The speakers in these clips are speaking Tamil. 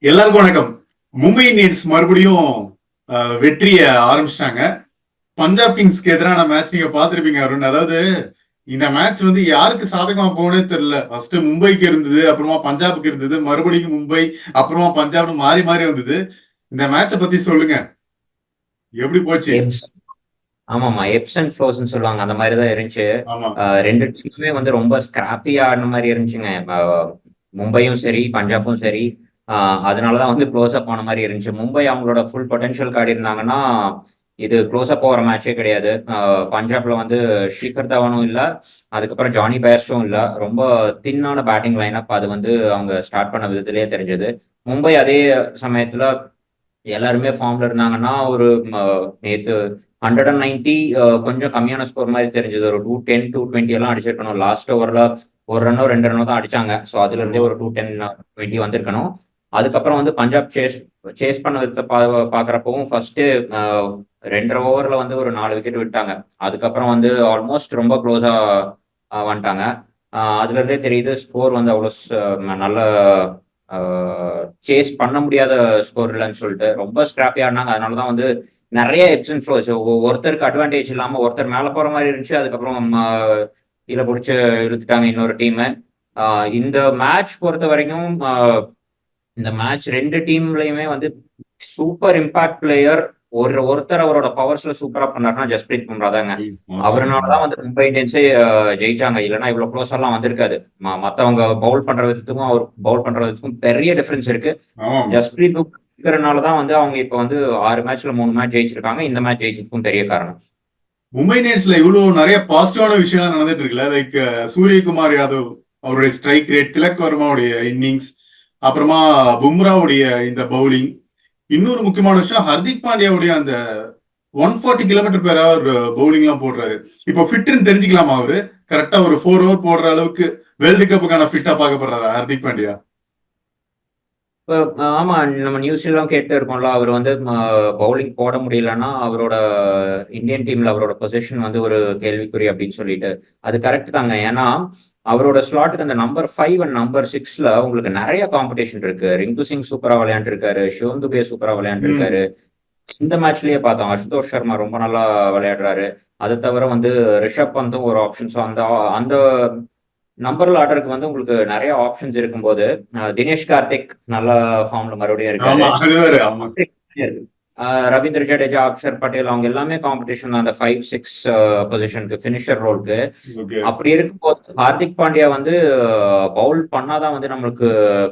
எல்லாருக்கும் வணக்கம். மும்பை இந்தியன்ஸ் மறுபடியும் வெற்றிய ஆரம்பிச்சிட்டாங்க. பஞ்சாப் கிங்ஸ்க்கு எதிரான மேட்ச் நீங்க பார்த்திருப்பீங்க அருண். அதாவது இந்த மேட்ச் வந்து யாருக்கு சாதகமா போனே தெரியல. ஃபர்ஸ்ட் மும்பைக்கு இருந்தது, அப்புறமா பஞ்சாபுக்கு இருந்தது, மறுபடியும் மும்பை, அப்புறமா பஞ்சாப்னு மாறி மாறி வந்தது. இந்த மேட்சை பத்தி சொல்லுங்க, எப்படி போச்சு? எப்ஸ் ஆமாமா, எப்ஸ் அண்ட் ஃப்ளோஸ்ன்னு சொல்லுவாங்க. அந்த மாதிரி தான் இருந்துச்சு. ஆமா. ரெண்டு டீமுமே வந்து ரொம்ப ஸ்கிராப்பியா ஆடின மாதிரி இருந்துச்சுங்க. மும்பையும் சரி, பஞ்சாபும் சரி. அதனாலதான் வந்து க்ளோஸ் அப் ஆன மாதிரி இருந்துச்சு. மும்பை அவங்களோட ஃபுல் பொட்டன்ஷியல் காட்டி இருந்தாங்கன்னா இது க்ளோஸ் அப் போகிற மேட்சே கிடையாது. பஞ்சாப்ல வந்து ஷிகர் தவனும் இல்லை, அதுக்கப்புறம் ஜானி பேர்ஸ்டும் இல்லை. ரொம்ப தின்னான பேட்டிங் லைனப். அது வந்து அவங்க ஸ்டார்ட் பண்ண விதத்திலேயே தெரிஞ்சது. மும்பை அதே சமயத்துல எல்லாருமே ஃபார்ம்ல இருந்தாங்கன்னா ஒரு நேற்று 190 கொஞ்சம் கம்மியான ஸ்கோர் மாதிரி தெரிஞ்சது. ஒரு 210 220 எல்லாம் அடிச்சிருக்கணும். லாஸ்ட் ஓவர்ல ஒரு ரன்னோ 2 ரன்னோ தான் அடிச்சாங்க. ஸோ அதுல இருந்தே ஒரு 210 20 வந்திருக்கணும். அதுக்கப்புறம் வந்து பஞ்சாப் சேஸ் பண்ண விதத்தை பாக்குறப்பவும் ஃபர்ஸ்ட் 2.5 ஓவர்ல வந்து ஒரு 4 விக்கெட் விட்டாங்க. அதுக்கப்புறம் வந்து ஆல்மோஸ்ட் ரொம்ப க்ளோஸா வந்துட்டாங்க. அதுல இருந்தே தெரியுது ஸ்கோர் வந்து அவ்வளோ நல்ல சேஸ் பண்ண முடியாத ஸ்கோர் இல்லைன்னு சொல்லிட்டு ரொம்ப ஸ்கிராப்பியா ஆடினாங்க. அதனாலதான் வந்து நிறைய எப்ஸ் அண்ட் ஃப்ளோஸ். ஒருத்தருக்கு அட்வான்டேஜ் இல்லாம ஒருத்தர் மேல போற மாதிரி இருந்துச்சு. அதுக்கப்புறம் கீழே பிடிச்சி இழுத்துட்டாங்க இன்னொரு டீம். இந்த மேட்ச் பொறுத்த வரைக்கும் இந்த மேட்ச் ரெண்டு டீம்லயுமே வந்து சூப்பர் இம்பாக்ட் பிளேயர் ஒருத்தர் அவரோட பவர்ஸ்ல சூப்பரா பண்ணாருன்னா ஜஸ்பிரீத் பும்ரா தாங்க. அவருனாலதான் வந்து மும்பை இந்தியன்ஸே ஜெயிச்சாங்க. இல்லைன்னா இவ்வளவு க்ளோஸ் எல்லாம் வந்திருக்காது. மத்தவங்க பவுல் பண்ற விதத்துக்கும் அவர் பவுல் பண்ற விதத்துக்கும் பெரிய டிஃபரன்ஸ் இருக்கு. ஜஸ்பிரீத் இருக்கிறனாலதான் வந்து அவங்க இப்ப வந்து 6 மேட்ச்ல 3 மேட்ச் ஜெயிச்சிருக்காங்க. இந்த மேட்ச் ஜெயிச்சதுக்கும் பெரிய காரணம். மும்பை இந்தியன்ஸ்ல இவ்வளவு நிறைய பாசிட்டிவான விஷயம் நடந்துட்டு இருக்குல்ல. லைக் சூரியகுமார் யாதவ் அவருடைய ஸ்ட்ரைக் ரேட், திலக் வர்மாவுடைய இன்னிங்ஸ், அப்புறமா பும்ராவுடைய இந்த பவுலிங். இன்னொரு முக்கியமான விஷயம், ஹர்திக் பாண்டியாவுடைய அந்த 140 கிலோமீட்டர் பேர் அவர் பவுலிங் எல்லாம் போடுறாரு. இப்போ ஃபிட்னு தெரிஞ்சுக்கலாமா? அவரு கரெக்டா ஒரு 4 ஓவர் போடுற அளவுக்கு வேர்ல்டு கப்புக்கான ஃபிட்டா பார்க்கப்படுறாரு ஹர்திக் பாண்டியா. ஆமா, நம்ம நியூஸ்லாம் கேட்டு இருக்கோம்ல. அவர் வந்து பவுலிங் போட முடியலன்னா அவரோட இந்தியன் டீம்ல அவரோட பொசிஷன் வந்து ஒரு கேள்விக்குறி அப்படின்னு சொல்லிட்டு. அது கரெக்ட் தாங்க. ஏன்னா அவரோட ஸ்லாட்டுக்கு அந்த நம்பர் 5 அண்ட் நம்பர் 6ல உங்களுக்கு நிறைய காம்படிஷன் இருக்கு. ரிங்கு சிங் சூப்பரா விளையாண்டுருக்காரு, சிவம் துபே சூப்பரா விளையாண்டுருக்காரு. இந்த மேட்ச்லயே பார்த்தோம், அசுதோஷ் சர்மா ரொம்ப நல்லா விளையாடுறாரு. அதை தவிர வந்து ரிஷப் பந்தும் ஒரு ஆப்ஷன். ஸோ அந்த அந்த நம்பர் ஆர்டருக்கு வந்து உங்களுக்கு நிறைய ஆப்ஷன்ஸ் இருக்கும்போது தினேஷ் கார்த்திக் நல்ல ஃபார்ம்ல மறுபடியும் இருக்காரு. ரவீந்திர ஜடேஜா, அக்ஷர் பட்டேல் அவங்க எல்லாமே காம்படிஷன் அந்த 5-6 பொசிஷனுக்கு, பினிஷர் ரோலுக்கு. அப்படி இருக்கும்போது ஹார்திக் பாண்டியா வந்து பவுல் பண்ணாதான் வந்து நம்மளுக்கு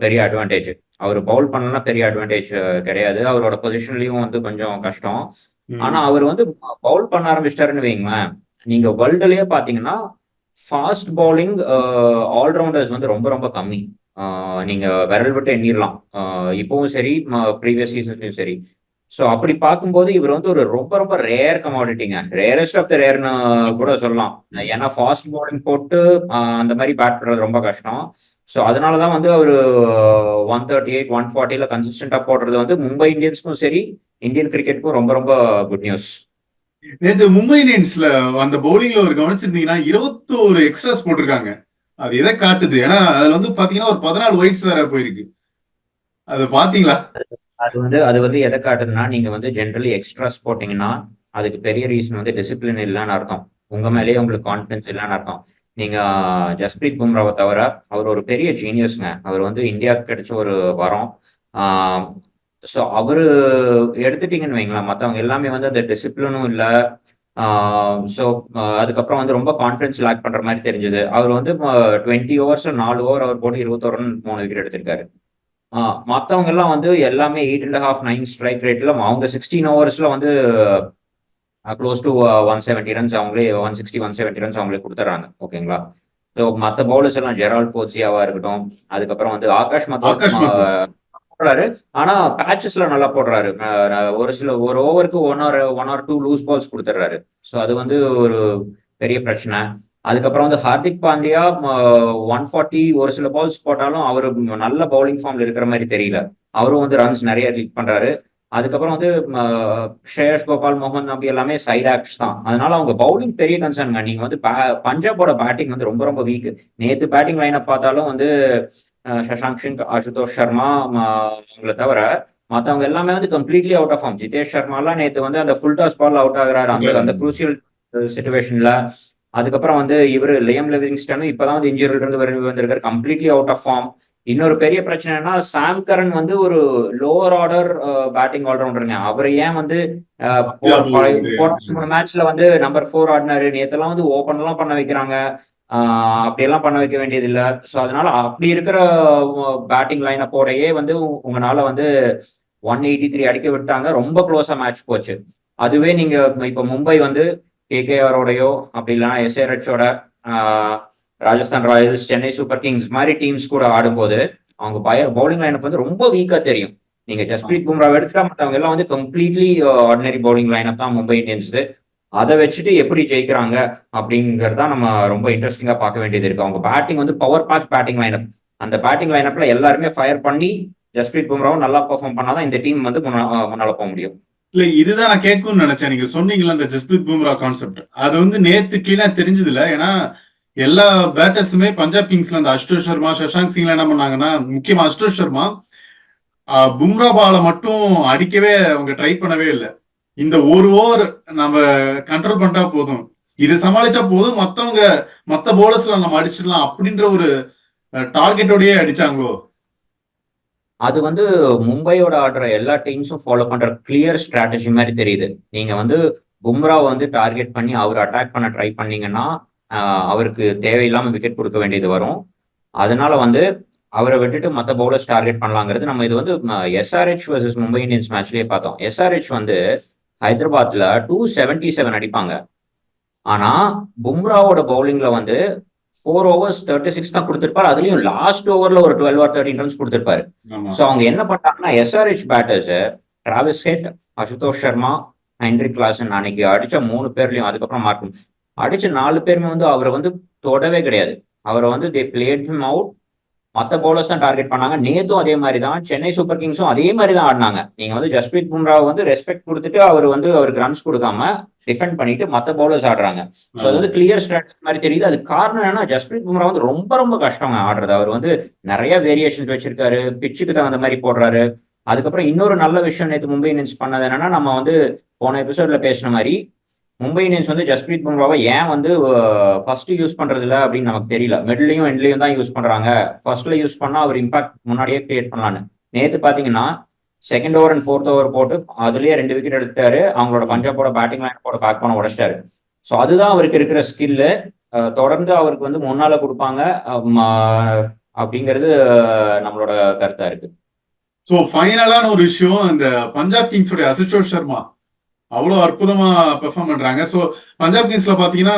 பெரிய அட்வான்டேஜ். அவர் பவுல் பண்ணலன்னா பெரிய அட்வான்டேஜ் கிடையாது. அவரோட பொசிஷன்லயும் வந்து கொஞ்சம் கஷ்டம். ஆனா அவர் வந்து பவுல் பண்ண ஆரம்பிச்சிட்டாருன்னு வைங்களேன், நீங்க வேர்ல்டுலயே பாத்தீங்கன்னா ஃபாஸ்ட் பவுலிங் ஆல்ரவுண்டர்ஸ் வந்து ரொம்ப ரொம்ப கம்மி. நீங்க விரல் விட்டு எண்ணிடலாம். இப்பவும் சரி, ப்ரீவியஸ் சீசன்ஸ்லயும் சரி. ஸோ அப்படி பார்க்கும்போது இவர் வந்து ஒரு ரொம்ப ரொம்ப ரேர் கமாடிட்டிங்க, ரேரஸ்ட் ஆஃப் த ரேர்னு கூட சொல்லலாம். ஏன்னா ஃபாஸ்ட் பவுலிங் போட்டு அந்த மாதிரி பேட் பண்றது ரொம்ப கஷ்டம். ஸோ அதனாலதான் வந்து அவர் 138 140ல கன்சிஸ்டன்டா போடுறது வந்து மும்பை இந்தியன்ஸ்க்கும் சரி, இந்தியன் கிரிக்கெட்டுக்கும் ரொம்ப ரொம்ப குட் நியூஸ். நேற்று மும்பை இந்தியன்ஸ்ல அந்த பவுலிங்ல ஒரு கவனிச்சிருந்தீங்கன்னா 21 எக்ஸ்ட்ராஸ் போட்டிருக்காங்க. அது எதை காட்டுது? ஏன்னா அதுல வந்து பாத்தீங்கன்னா ஒரு 14 ஒயிட்ஸ் வேற போயிருக்கு. அது பாத்தீங்களா? அது வந்து எதை காட்டுதுன்னா, நீங்க வந்து ஜென்ரலி எக்ஸ்ட்ராஸ் போட்டீங்கன்னா அதுக்கு பெரிய ரீசன் வந்து டிசிப்ளின் இல்லைன்னு அர்த்தம். உங்க மேலேயே உங்களுக்கு கான்பிடன்ஸ் இல்லைன்னு அர்த்தம். நீங்க ஜஸ்பிரீத் பும்ராவை தவிர அவர் ஒரு பெரிய ஜீனியஸ்ங்க. அவர் வந்து இந்தியாவுக்கு கிடைச்ச ஒரு வரம். ஸோ அவரு எடுத்துட்டீங்கன்னு வைங்களேன், மற்றவங்க எல்லாமே வந்து அந்த டிசிப்ளினும் இல்லை. ஸோ அதுக்கப்புறம் வந்து ரொம்ப கான்ஃபிடன்ஸ் லேக் பண்ற மாதிரி தெரிஞ்சது. அவர் வந்து 20 ஓவர்ஸ்ல 4 ஓவர் அவர் போட்டு 21 ரன் 3 விக்கெட் எடுத்திருக்காரு. மற்றவங்க எல்லாம் வந்து எல்லாமே 8.5 9 ஸ்ட்ரைக் ரேட்ல அவங்க 16 ஓவர்ஸ்ல வந்து க்ளோஸ் டு 170 ரன்ஸ் அவங்களே 160 170 ரன்ஸ் அவங்களே கொடுத்துட்றாங்க. ஓகேங்களா? ஸோ மற்ற பவுலர்ஸ் எல்லாம் ஜெரால்ட் கோச்சியாவா இருக்கட்டும், அதுக்கப்புறம் வந்து ஆகாஷ் போடுறாரு. ஆனா பேச்சஸ்ல நல்லா போடுறாரு. ஒரு ஓவருக்கு 1 or 2 லூஸ் பால்ஸ் கொடுத்துட்றாரு. ஸோ அது வந்து ஒரு பெரிய பிரச்சனை. அதுக்கப்புறம் வந்து ஹார்திக் பாண்டியா 140 ஒரு சில பால்ஸ் போட்டாலும் அவரு நல்ல பவுலிங் ஃபார்ம்ல இருக்கிற மாதிரி தெரியல. அவரும் வந்து ரன்ஸ் நிறைய கிளிக் பண்றாரு. அதுக்கப்புறம் வந்து ஸ்ரேயஸ் கோபால், முகமது நபி எல்லாமே சைட் ஆக்ட்ஸ் தான். அதனால அவங்க பவுலிங் பெரிய கன்சர்னுங்க. நீங்க வந்து பஞ்சாபோட பேட்டிங் வந்து ரொம்ப ரொம்ப வீக். நேத்து பேட்டிங் லைனை பார்த்தாலும் வந்து சஷாங்க் சிங், அசுதோஷ் சர்மா அவங்கள தவிர மற்றவங்க எல்லாமே வந்து completely out of form. Jitesh சர்மாலாம் நேற்று வந்து அந்த ஃபுல் டாஸ் பால் அவுட் ஆகுறாரு அந்த குரூசியல் சுச்சுவேஷன்ல. அதுக்கப்புறம் வந்து இவர் லியம் லிவிங்ஸ்டனும் இப்பதான் வந்து இன்ஜுரியில இருந்து வந்திருக்காரு, கம்ப்ளீட்லி அவுட் ஆஃப் ஃபார்ம். இன்னொரு பெரிய பிரச்சனைனா சாம் கரன் வந்து ஒரு லோவர் ஆர்டர் பேட்டிங் ஆல்ரவுண்டருங்க. அவர் ஏன் வந்து போன மேட்ச்ல வந்து நம்பர் 4 ஆடினாரு. நேத்தெல்லாம் வந்து ஓபன் எல்லாம் பண்ண வைக்கிறாங்க. அப்படியெல்லாம் பண்ண வைக்க வேண்டியது இல்லை. ஸோ அதனால அப்படி இருக்கிற பேட்டிங் லைனப்போடையே வந்து உங்களால வந்து 183 அடிக்க விட்டாங்க. ரொம்ப க்ளோஸா மேட்ச் போச்சு. அதுவே நீங்க இப்ப மும்பை வந்து கேகேஆரோடையோ அப்படி இல்லைன்னா எஸ்ஆர்ஹெச்சோட Rajasthan Royals, Chennai super kings மாதிரி டீம்ஸ் கூட ஆடும்போது அவங்க பவுலிங் லைனப் வந்து ரொம்ப வீக்கா தெரியும். நீங்க ஜஸ்பிரீத் பும்ராவை எடுத்துட்டா மற்றவங்க எல்லாம் வந்து கம்ப்ளீட்லி ஆர்டினரி பவுலிங் லைனப் தான் மும்பை இந்தியன்ஸ். அதை வச்சுட்டு எப்படி ஜெயிக்கிறாங்க அப்படிங்கறதா நம்ம ரொம்ப இன்ட்ரெஸ்டிங்கா பார்க்க வேண்டியது இருக்கு. அவங்க பேட்டிங் வந்து பவர் பேக் பேட்டிங் லைனப். அந்த பேட்டிங் லைனப்ல எல்லாருமே ஃபயர் பண்ணி ஜஸ்பிரீத் பும்ராவும் நல்லா பெர்ஃபார்ம் பண்ணாதான் இந்த டீம் வந்து முன்னால போக முடியும். இல்ல இதுதான் நான் கேட்கும்னு நினைச்சேன். நீங்க சொன்னீங்களா அந்த ஜஸ்பிரீத் பும்ரா கான்செப்ட், அது வந்து நேத்து கீழே தெரிஞ்சது இல்ல. ஏன்னா எல்லா பேட்டர்ஸுமே பஞ்சாப் கிங்ஸ்ல அந்த அஷ்டோஷ் சர்மா, சஷாங்க் சிங்ல என்ன பண்ணாங்கன்னா, முக்கியமா அஷ்டோஷ் சர்மா பும்ரா பால மட்டும் அடிக்கவே அவங்க ட்ரை பண்ணவே இல்லை. இந்த ஒரு ஓவர் நம்ம கண்ட்ரோல் பண்ணிட்டா போதும், இது சமாளிச்சா போதும், மத்த போலர்ஸ்ல நம்ம அடிச்சிடலாம் அப்படின்ற ஒரு டார்கெட்டோடயே அடிச்சாங்களோ. அது வந்து மும்பையோட ஆடுற எல்லா டீம்ஸும் ஃபாலோ பண்ற கிளியர் ஸ்ட்ராட்டஜி மாதிரி தெரியுது. நீங்க வந்து பும்ராவை வந்து டார்கெட் பண்ணி அவர் அட்டாக் பண்ண ட்ரை பண்ணீங்கன்னா அவருக்கு தேவையில்லாம விக்கெட் கொடுக்க வேண்டியது வரும். அதனால வந்து அவரை விட்டுட்டு மற்ற பவுலர்ஸ் டார்கெட் பண்ணலாங்கிறது. நம்ம இது வந்து எஸ்ஆர்ஹெச் வர்சஸ் மும்பை இந்தியன்ஸ் மேட்ச்லயே பார்த்தோம். எஸ்ஆர்ஹெச் வந்து ஹைதராபாத்ல 277 அடிப்பாங்க. ஆனா பும்ராவோட பவுலிங்ல வந்து 4 overs 36 தான் கொடுத்திருப்பாரு. அதுலயும் லாஸ்ட் ஓவர்ல ஒரு 12 or 13 ரன்ஸ் கொடுத்திருப்பாரு. சோ அவங்க என்ன பண்ணாங்கன்னா SRH batters Travis head, Ashutosh Sharma, Henrik Klaasen அன்னைக்கு அடிச்ச 3 பேர்லயும், அதுக்கப்புறம் மார்க்கும் அடிச்ச 4 பேருமே வந்து அவரை வந்து தொடவே கிடையாது. அவரை வந்து தே பிளேட் ஹிம் அவுட். மற்ற பவுலர்ஸ் தான் டார்கெட் பண்ணாங்க. நேத்தும் அதே மாதிரி தான். சென்னை சூப்பர் கிங்ஸும் அதே மாதிரி தான் ஆடினாங்க. நீங்க வந்து ஜஸ்பிரீத் பும்ராவை வந்து ரெஸ்பெக்ட் கொடுத்துட்டு அவருக்கு ரன்ஸ் கொடுக்காம டிஃபெண்ட் பண்ணிட்டு மற்ற பவுலர்ஸ் ஆடுறாங்க. ஸோ அது வந்து கிளியர் ஸ்ட்ராட்டஜி மாதிரி தெரியுது. அது காரணம் என்னன்னா ஜஸ்பிரீத் பும்ரா வந்து ரொம்ப ரொம்ப கஷ்டங்க ஆடுறது. அவர் வந்து நிறைய வேரியேஷன்ஸ் வச்சிருக்காரு, பிச்சுக்கு தகுந்த மாதிரி போடுறாரு. அதுக்கப்புறம் இன்னொரு நல்ல விஷயம் நேற்று மும்பை இந்தியன்ஸ் பண்ணது என்னன்னா, நம்ம வந்து போன எபிசோட்ல பேசின மாதிரி மும்பை இந்தியன்ஸ் வந்து ஜஸ்பிரீத் பும்ராவை ஏன் வந்து ஃபர்ஸ்ட் யூஸ் பண்றது இல்லை அப்படின்னு நமக்கு தெரியல. மிட்லையும் எண்ட்லையும் தான் யூஸ் பண்றாங்க. ஃபர்ஸ்ட்ல யூஸ் பண்ணா அவர் இம்பாக்ட் முன்னாடியே கிரியேட் பண்ணலான்னு. நேற்று பாத்தீங்கன்னா 2nd over and 4th over போட்டு அதுலயே 2 விக்கெட் எடுத்துட்டாரு. அவங்களோட பஞ்சாபோட பேட்டிங் லைனோட பேக் பண்ண உடைச்சிட்டாரு. ஸோ அதுதான் அவருக்கு இருக்கிற ஸ்கில்லு. தொடர்ந்து அவருக்கு வந்து முன்னால கொடுப்பாங்க அப்படிங்கிறது நம்மளோட கருத்தா இருக்கு. ஸோ ஃபைனலான ஒரு விஷயம், இந்த பஞ்சாப் கிங்ஸோட அசுதோஷ் சர்மா அவ்வளோ அற்புதமா பெர்ஃபார்ம் பண்றாங்க. ஸோ பஞ்சாப் கிங்ஸ்ல பாத்தீங்கன்னா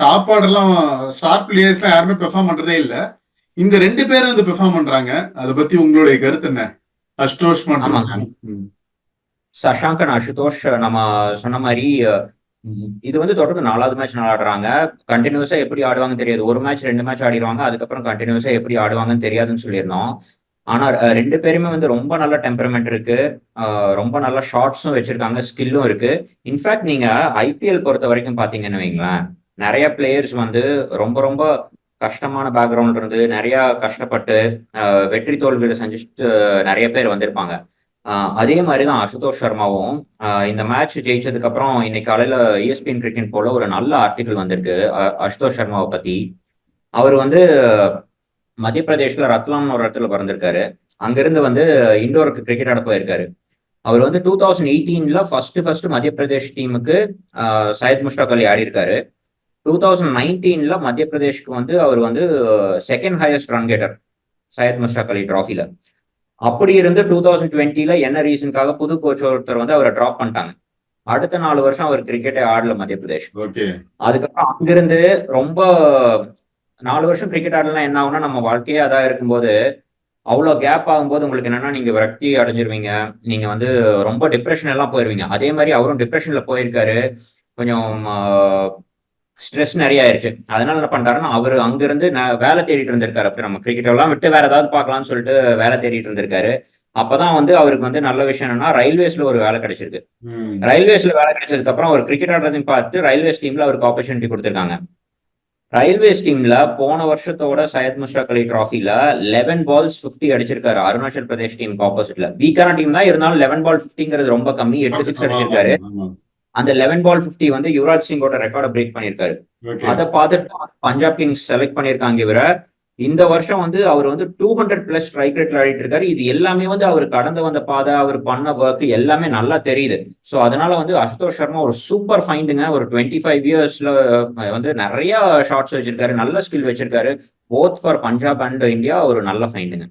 டாப் ஆர்டர்லாம் ஸ்டார் பிளேயர்ஸ்லாம் யாருமே பெர்ஃபார்ம் பண்றதே இல்லை. இந்த 2 பேரும் வந்து பெர்ஃபார்ம் பண்றாங்க. அதை பத்தி உங்களுடைய கருத்து என்ன? அசுதோஷ் மற்றும் சஷாங்க் அண்ட் அசுதோஷ் நம்ம சொன்ன மாதிரி இது வந்து தொடர்ந்து 4வது மேட்ச் ஆடுறாங்க. கண்டினியூஸா எப்படி ஆடுவாங்கன்னு தெரியாது. ஒரு மேட்ச் 2 மேட்ச் ஆடிடுவாங்க. அதுக்கப்புறம் கண்டினியூஸா எப்படி ஆடுவாங்கன்னு தெரியாதுன்னு சொல்லியிருந்தோம். ஆனா 2 பேருமே வந்து ரொம்ப நல்ல டெம்பரமெண்ட் இருக்கு, ரொம்ப நல்ல ஷாட்ஸும் வச்சிருக்காங்க, ஸ்கில்லும் இருக்கு. இன்ஃபேக்ட் நீங்க ஐபிஎல் பொறுத்த வரைக்கும் பாத்தீங்கன்னு வைங்களேன், நிறைய பிளேயர்ஸ் வந்து ரொம்ப ரொம்ப கஷ்டமான பேக்ரவுண்ட்ல இருந்து நிறைய கஷ்டப்பட்டு வெற்றி தோல்வியில செஞ்சுட்டு நிறைய பேர் வந்திருப்பாங்க. அதே மாதிரிதான் அசுதோஷ் சர்மாவும். இந்த மேட்ச் ஜெயிச்சதுக்கு அப்புறம் இன்னைக்கு காலையில ESPN கிரிக்கெட் போல ஒரு நல்ல ஆர்டிகிள் வந்திருக்கு அசுதோஷ் சர்மாவை பத்தி. அவர் வந்து மத்திய பிரதேஷ்ல ரத்லாம்னு ஒரு இடத்துல பிறந்திருக்காரு. அங்கிருந்து வந்து இண்டோருக்கு கிரிக்கெட் ஆட போயிருக்காரு. அவர் வந்து 2018ல ஃபர்ஸ்ட் மத்திய பிரதேஷ் டீமுக்கு சையத் முஷ்டாக் அலி ஆடி இருக்காரு. 2019ல மத்திய பிரதேஷ்க்கு வந்து அவர் வந்து 2nd highest run getter Syed Mushtaq Ali டிராஃபில. அப்படி இருந்து 2020ல என்ன ரீசனுக்காக புது கோச் ஒருத்தர் வந்து அவரை டிராப் பண்ணிட்டாங்க. அடுத்த 4 வருஷம் அவர் கிரிக்கெட்டே ஆடல மத்திய பிரதேஷ். அதுக்கப்புறம் அங்கிருந்து ரொம்ப 4 வருஷம் கிரிக்கெட் ஆடலாம் என்ன ஆகும்னா, நம்ம வாழ்க்கையே அதான் இருக்கும்போது அவ்வளோ கேப் ஆகும்போது உங்களுக்கு என்னன்னா நீங்க விரக்தி அடைஞ்சிருவீங்க. நீங்க வந்து ரொம்ப டிப்ரெஷன் எல்லாம் போயிருவீங்க. அதே மாதிரி அவரும் டிப்ரெஷன்ல போயிருக்காரு. கொஞ்சம் ஸ்ட்ரெஸ் நிறைய ஆயிடுச்சு. அதனால என்ன பண்றாருன்னா, அவர் அங்கிருந்து வேலை தேடிட்டு இருந்திருக்காரு. அப்படி நம்ம கிரிக்கெட் எல்லாம் விட்டு வேற ஏதாவது பார்க்கலாம்னு சொல்லிட்டு வேலை தேடிட்டு இருந்திருக்காரு. அப்பதான் வந்து அவருக்கு வந்து நல்ல விஷயம் என்னன்னா, ரயில்வேஸ்ல ஒரு வேலை கிடைச்சிருக்கு. ரயில்வேஸ்ல வேலை கிடைச்சதுக்கு அப்புறம் அவர் கிரிக்கெட் ஆடுறதையும் பார்த்து ரயில்வேஸ் டீம்ல அவருக்கு ஆப்பர்ச்சுனிட்டி கொடுத்திருக்காங்க. ரயில்வேஸ் டீம்ல போன வருஷத்தோட சையத் முஸ்டாக் அலி டிராஃபில 11 பால்ஸ் 50 அடிச்சிருக்காரு அருணாச்சல் பிரதேஷ் டீமுக்கு ஆப்போசிட்ல. வீக்கான டீம் தான் இருந்தாலும் 11 பால் 50ங்கிறது ரொம்ப கம்மி. 8 சிக்ஸ் அடிச்சிருக்காரு. அந்த 11 பால் 50 வந்து யுவராஜ் சிங்கோட ரெக்கார்டை பிரேக் பண்ணியிருக்காரு. அதை பார்த்துட்டு பஞ்சாப் கிங்ஸ் செலக்ட் பண்ணியிருக்காங்க இவரை. இந்த வருஷம் வந்து அவர் வந்து 200+ ஸ்ட்ரைக் ரேட்ல ஆடிட்டு இருக்காரு. இது எல்லாமே வந்து அவர் கடந்து வந்த பாதை, அவர் பண்ண ஒர்க் எல்லாமே நல்லா தெரியுது. ஸோ அதனால வந்து அசுதோஷ் சர்மா ஒரு சூப்பர் ஃபைண்டுங்க. ஒரு 25 இயர்ஸ்ல வந்து நிறைய ஷாட்ஸ் வச்சிருக்காரு, நல்ல ஸ்கில் வச்சிருக்காரு. Both for Punjab and India ஒரு நல்ல ஃபைண்டுங்க.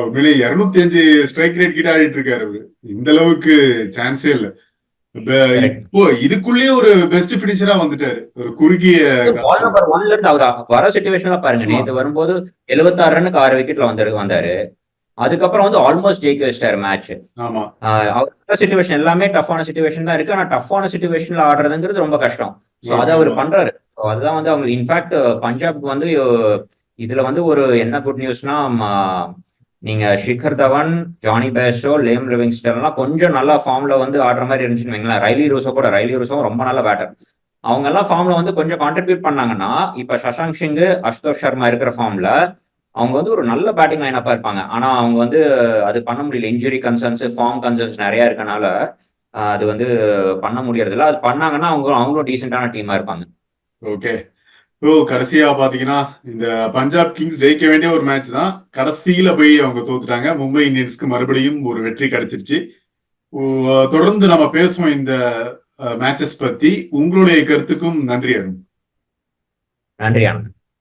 உண்மையிலே 205 ஸ்ட்ரைக் ரேட் கிட்ட ஆடிட்டு இருக்காரு அவரு. இந்த அளவுக்கு சான்ஸே இல்லை. இப்போ இதுக்குள்ளேயே ஒரு பெஸ்ட் பினிஷரா வந்துட்டாரு. ஒரு குறுகிய பால் நம்பர் 1ல இருந்து அவர் வர சிச்சுவேஷன்ல பாருங்க. நேத்து வரும்போது 76 ரன்னுக்கு 6 விக்கெட்ல வந்தாரு. அதுக்கப்புறம் வந்து ஆல்மோஸ்ட் ஜெயிக்க வச்சிட்டாரு மேட்ச். ஆமா, அவர் சிச்சுவேஷன் எல்லாமே டஃப்பான சிச்சுவேஷன் தான் இருக்கு. ஆனா டஃப்பான சிச்சுவேஷன்ல ஆடுறதுங்கிறது ரொம்ப கஷ்டம். ஸோ அதை அவர் பண்றாரு. அதுதான் வந்து அவங்க இன்ஃபேக்ட் பஞ்சாப்க்கு வந்து இதுல வந்து ஒரு என்ன குட் நியூஸ்னா, நீங்க ஷிகர் தவன், ஜானி பேஷோ, லேம் லிவிங்ஸ்டன் எல்லாம் கொஞ்சம் நல்லா ஃபார்ம்ல வந்து ஆடுற மாதிரி இருந்துச்சுன்னு வைங்களேன். ரைலி ரூசோ ரொம்ப நல்ல பேட்டர். அவங்க எல்லாம் ஃபார்ம்ல வந்து கொஞ்சம் கான்ட்ரிபியூட் பண்ணாங்கன்னா, இப்ப சஷாங்க் சிங், அசுதோஷ் சர்மா இருக்கிற ஃபார்ம்ல அவங்க வந்து ஒரு நல்ல பேட்டிங் லைனப்பா இருப்பாங்க. ஆனா அவங்க வந்து அது பண்ண முடியல. இன்ஜுரி கன்சர்ன்ஸ், ஃபார்ம் கன்சர்ன்ஸ் நிறைய இருக்கனால அது வந்து பண்ண முடியறது இல்லை. அது பண்ணாங்கன்னா அவங்களும் டீசென்டான டீமா இருப்பாங்க. ஓகே. கடைசியா பாத்தீங்கன்னா இந்த பஞ்சாப் கிங்ஸ் ஜெயிக்க வேண்டிய ஒரு மேட்ச் தான். கடைசியில போய் அவங்க தோத்துட்டாங்க. மும்பை இந்தியன்ஸ்க்கு மறுபடியும் ஒரு வெற்றி கிடைச்சிருச்சு. தொடர்ந்து நம்ம பேசுவோம் இந்த மேட்சஸ் பத்தி. உங்களுடைய கருத்துக்கும் நன்றி அருண். நன்றி ஆனந்த்.